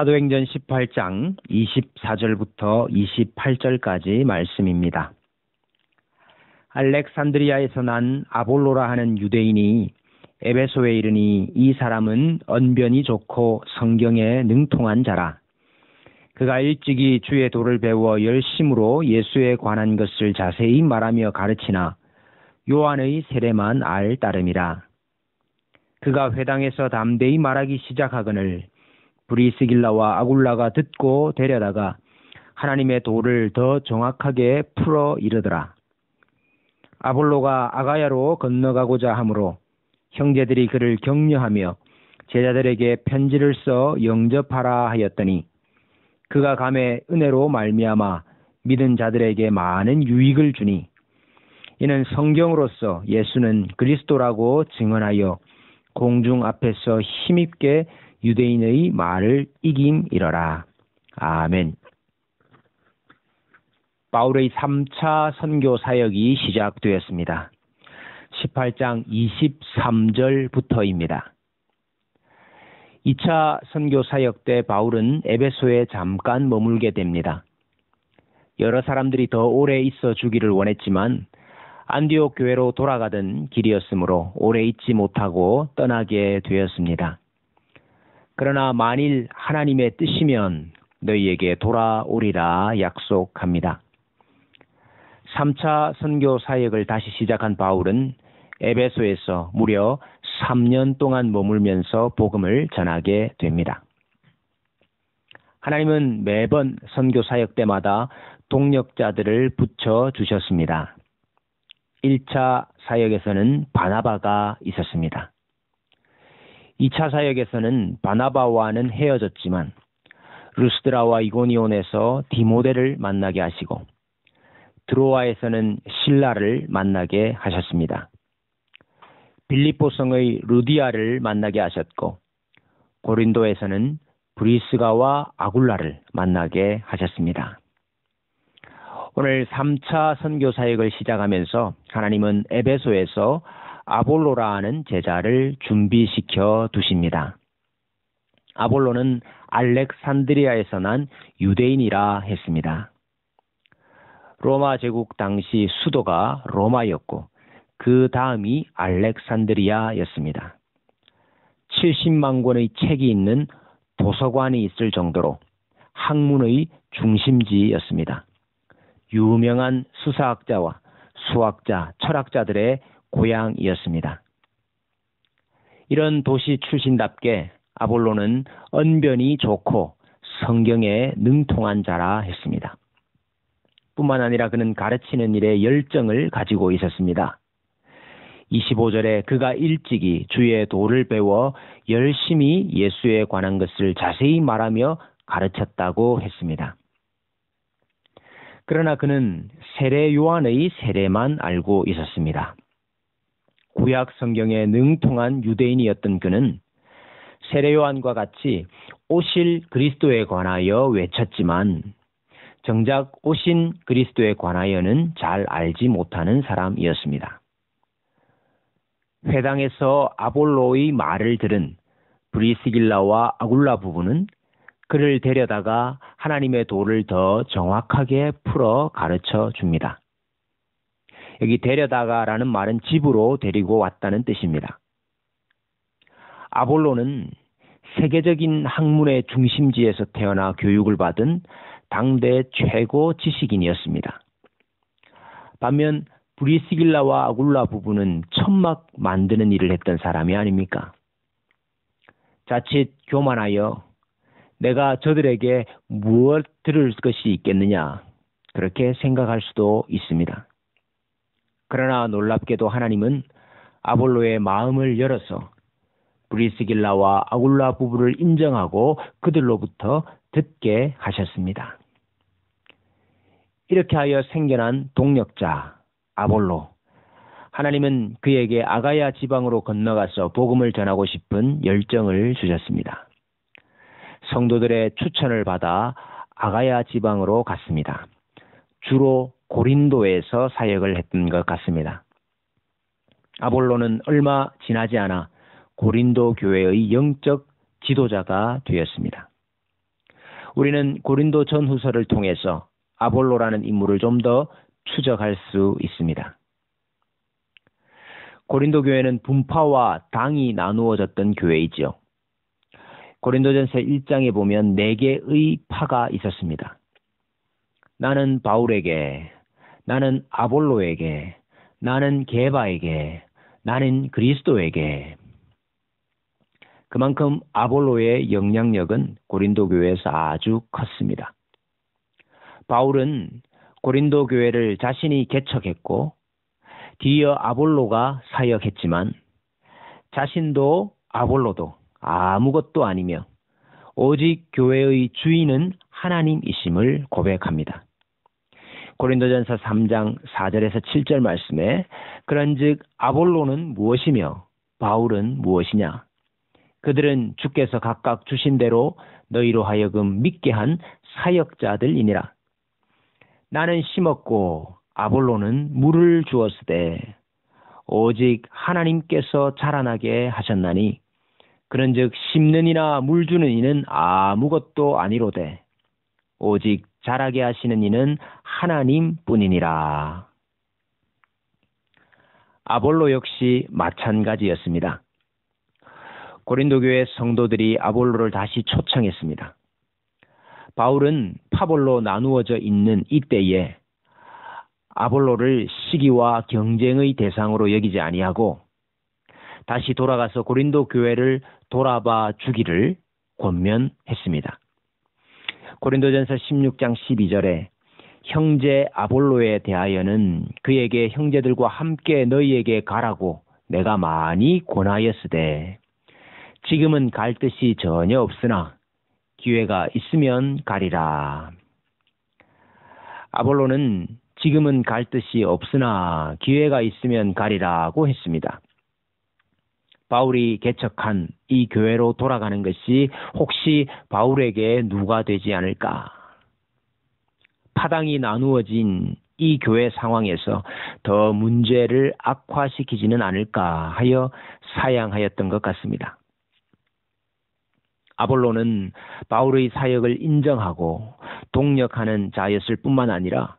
사도행전 18장 24절부터 28절까지 말씀입니다. 알렉산드리아에서 난 아볼로라 하는 유대인이 에베소에 이르니 이 사람은 언변이 좋고 성경에 능통한 자라. 그가 일찍이 주의 도를 배워 열심으로 예수에 관한 것을 자세히 말하며 가르치나 요한의 세례만 알 따름이라. 그가 회당에서 담대히 말하기 시작하거늘 브리스길라와 아굴라가 듣고 데려다가 하나님의 도를 더 정확하게 풀어 이르더라. 아볼로가 아가야로 건너가고자 하므로 형제들이 그를 격려하며 제자들에게 편지를 써 영접하라 하였더니 그가 감에 은혜로 말미암아 믿은 자들에게 많은 유익을 주니 이는 성경으로서 예수는 그리스도라고 증언하여 공중 앞에서 힘있게 유대인의 말을 이김이러라. 아멘. 바울의 3차 선교 사역이 시작되었습니다. 18장 23절부터입니다. 2차 선교 사역 때 바울은 에베소에 잠깐 머물게 됩니다. 여러 사람들이 더 오래 있어 주기를 원했지만 안디옥 교회로 돌아가던 길이었으므로 오래 있지 못하고 떠나게 되었습니다. 그러나 만일 하나님의 뜻이면 너희에게 돌아오리라 약속합니다. 3차 선교 사역을 다시 시작한 바울은 에베소에서 무려 3년 동안 머물면서 복음을 전하게 됩니다. 하나님은 매번 선교 사역 때마다 동력자들을 붙여주셨습니다. 1차 사역에서는 바나바가 있었습니다. 2차 사역에서는 바나바와는 헤어졌지만 루스드라와 이고니온에서 디모데를 만나게 하시고 드로아에서는 실라를 만나게 하셨습니다. 빌립보성의 루디아를 만나게 하셨고 고린도에서는 브리스가와 아굴라를 만나게 하셨습니다. 오늘 3차 선교 사역을 시작하면서 하나님은 에베소에서 아볼로라 하는 제자를 준비시켜 두십니다. 아볼로는 알렉산드리아에서 난 유대인이라 했습니다. 로마 제국 당시 수도가 로마였고 그 다음이 알렉산드리아였습니다. 70만 권의 책이 있는 도서관이 있을 정도로 학문의 중심지였습니다. 유명한 수사학자와 수학자, 철학자들의 고향이었습니다. 이런 도시 출신답게 아볼로는 언변이 좋고 성경에 능통한 자라 했습니다. 뿐만 아니라 그는 가르치는 일에 열정을 가지고 있었습니다. 25절에 그가 일찍이 주의 도를 배워 열심히 예수에 관한 것을 자세히 말하며 가르쳤다고 했습니다. 그러나 그는 세례 요한의 세례만 알고 있었습니다. 구약 성경에 능통한 유대인이었던 그는 세례 요한과 같이 오실 그리스도에 관하여 외쳤지만 정작 오신 그리스도에 관하여는 잘 알지 못하는 사람이었습니다. 회당에서 아볼로의 말을 들은 브리스길라와 아굴라 부부는 그를 데려다가 하나님의 도를 더 정확하게 풀어 가르쳐 줍니다. 여기 데려다가라는 말은 집으로 데리고 왔다는 뜻입니다. 아볼로는 세계적인 학문의 중심지에서 태어나 교육을 받은 당대 최고 지식인이었습니다. 반면 브리스길라와 아굴라 부부는 천막 만드는 일을 했던 사람이 아닙니까? 자칫 교만하여 내가 저들에게 무엇 들을 것이 있겠느냐 그렇게 생각할 수도 있습니다. 그러나 놀랍게도 하나님은 아볼로의 마음을 열어서 브리스길라와 아굴라 부부를 인정하고 그들로부터 듣게 하셨습니다. 이렇게 하여 생겨난 동력자 아볼로, 하나님은 그에게 아가야 지방으로 건너가서 복음을 전하고 싶은 열정을 주셨습니다. 성도들의 추천을 받아 아가야 지방으로 갔습니다. 주로 고린도에서 사역을 했던 것 같습니다. 아볼로는 얼마 지나지 않아 고린도 교회의 영적 지도자가 되었습니다. 우리는 고린도 전후서를 통해서 아볼로라는 인물을 좀 더 추적할 수 있습니다. 고린도 교회는 분파와 당이 나누어졌던 교회이지요. 고린도전서 1장에 보면 4개의 파가 있었습니다. 나는 바울에게, 나는 아볼로에게, 나는 게바에게, 나는 그리스도에게. 그만큼 아볼로의 영향력은 고린도 교회에서 아주 컸습니다. 바울은 고린도 교회를 자신이 개척했고 뒤이어 아볼로가 사역했지만 자신도 아볼로도 아무것도 아니며 오직 교회의 주인은 하나님이심을 고백합니다. 고린도전서 3장 4절에서 7절 말씀에 그런즉 아볼로는 무엇이며 바울은 무엇이냐? 그들은 주께서 각각 주신 대로 너희로 하여금 믿게 한 사역자들이니라. 나는 심었고 아볼로는 물을 주었으되 오직 하나님께서 자라나게 하셨나니 그런즉 심는 이나 물 주는 이는 아무것도 아니로되 오직 자라게 하시는 이는 하나님뿐이니라. 아볼로 역시 마찬가지였습니다. 고린도 교회 성도들이 아볼로를 다시 초청했습니다. 바울은 파볼로 나누어져 있는 이때에 아볼로를 시기와 경쟁의 대상으로 여기지 아니하고 다시 돌아가서 고린도 교회를 돌아봐 주기를 권면했습니다. 고린도전서 16장 12절에 형제 아볼로에 대하여는 그에게 형제들과 함께 너희에게 가라고 내가 많이 권하였으되 지금은 갈 뜻이 전혀 없으나 기회가 있으면 가리라. 아볼로는 지금은 갈 뜻이 없으나 기회가 있으면 가리라고 했습니다. 바울이 개척한 이 교회로 돌아가는 것이 혹시 바울에게 누가 되지 않을까? 파당이 나누어진 이 교회 상황에서 더 문제를 악화시키지는 않을까 하여 사양하였던 것 같습니다. 아볼로는 바울의 사역을 인정하고 동력하는 자였을 뿐만 아니라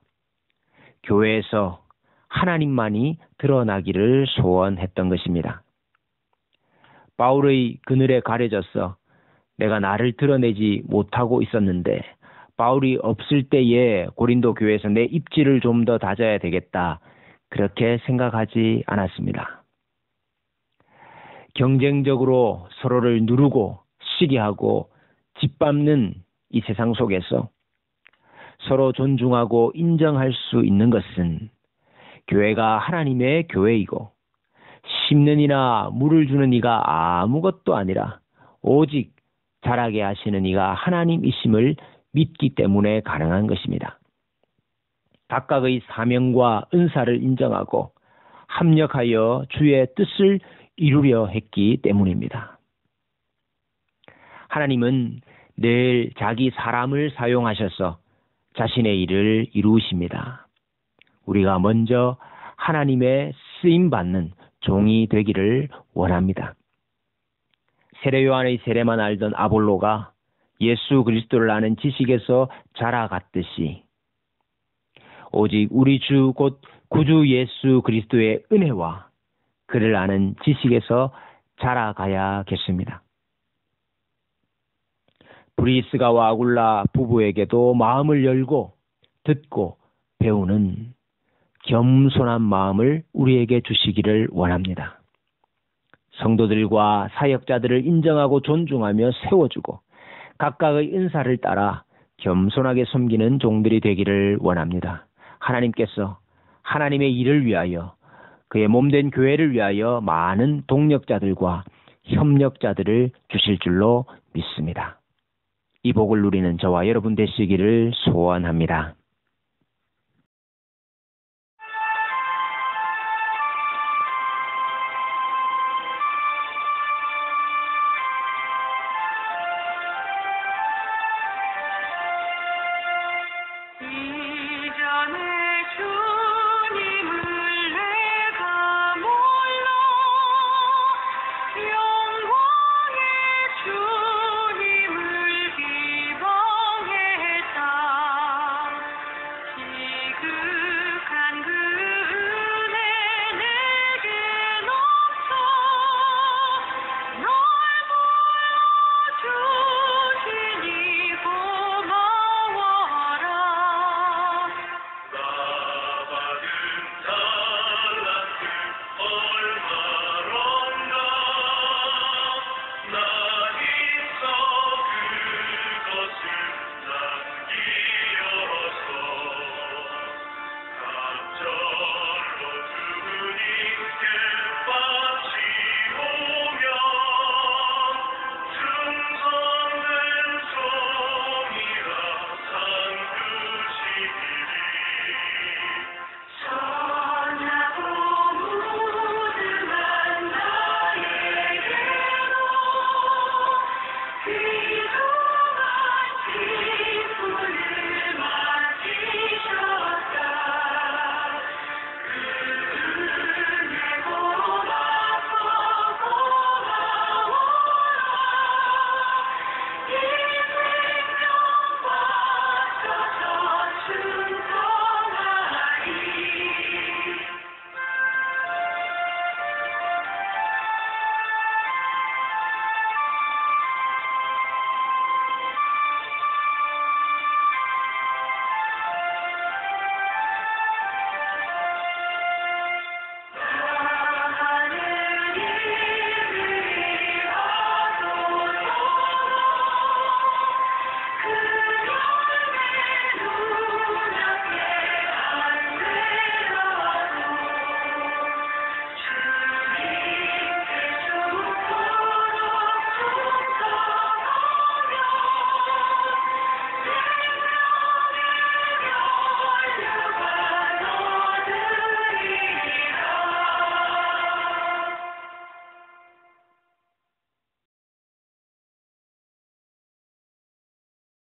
교회에서 하나님만이 드러나기를 소원했던 것입니다. 바울의 그늘에 가려져서 내가 나를 드러내지 못하고 있었는데 바울이 없을 때에 고린도 교회에서 내 입지를 좀 더 다져야 되겠다. 그렇게 생각하지 않았습니다. 경쟁적으로 서로를 누르고 시기하고 짓밟는 이 세상 속에서 서로 존중하고 인정할 수 있는 것은 교회가 하나님의 교회이고 심는 이나 물을 주는 이가 아무것도 아니라 오직 자라게 하시는 이가 하나님이심을 믿기 때문에 가능한 것입니다. 각각의 사명과 은사를 인정하고 합력하여 주의 뜻을 이루려 했기 때문입니다. 하나님은 늘 자기 사람을 사용하셔서 자신의 일을 이루십니다. 우리가 먼저 하나님의 쓰임받는 종이 되기를 원합니다. 세례 요한의 세례만 알던 아볼로가 예수 그리스도를 아는 지식에서 자라갔듯이 오직 우리 주 곧 구주 예수 그리스도의 은혜와 그를 아는 지식에서 자라가야겠습니다. 브리스가와 아굴라 부부에게도 마음을 열고 듣고 배우는 겸손한 마음을 우리에게 주시기를 원합니다. 성도들과 사역자들을 인정하고 존중하며 세워주고 각각의 은사를 따라 겸손하게 섬기는 종들이 되기를 원합니다. 하나님께서 하나님의 일을 위하여 그의 몸된 교회를 위하여 많은 동력자들과 협력자들을 주실 줄로 믿습니다. 이 복을 누리는 저와 여러분 되시기를 소원합니다.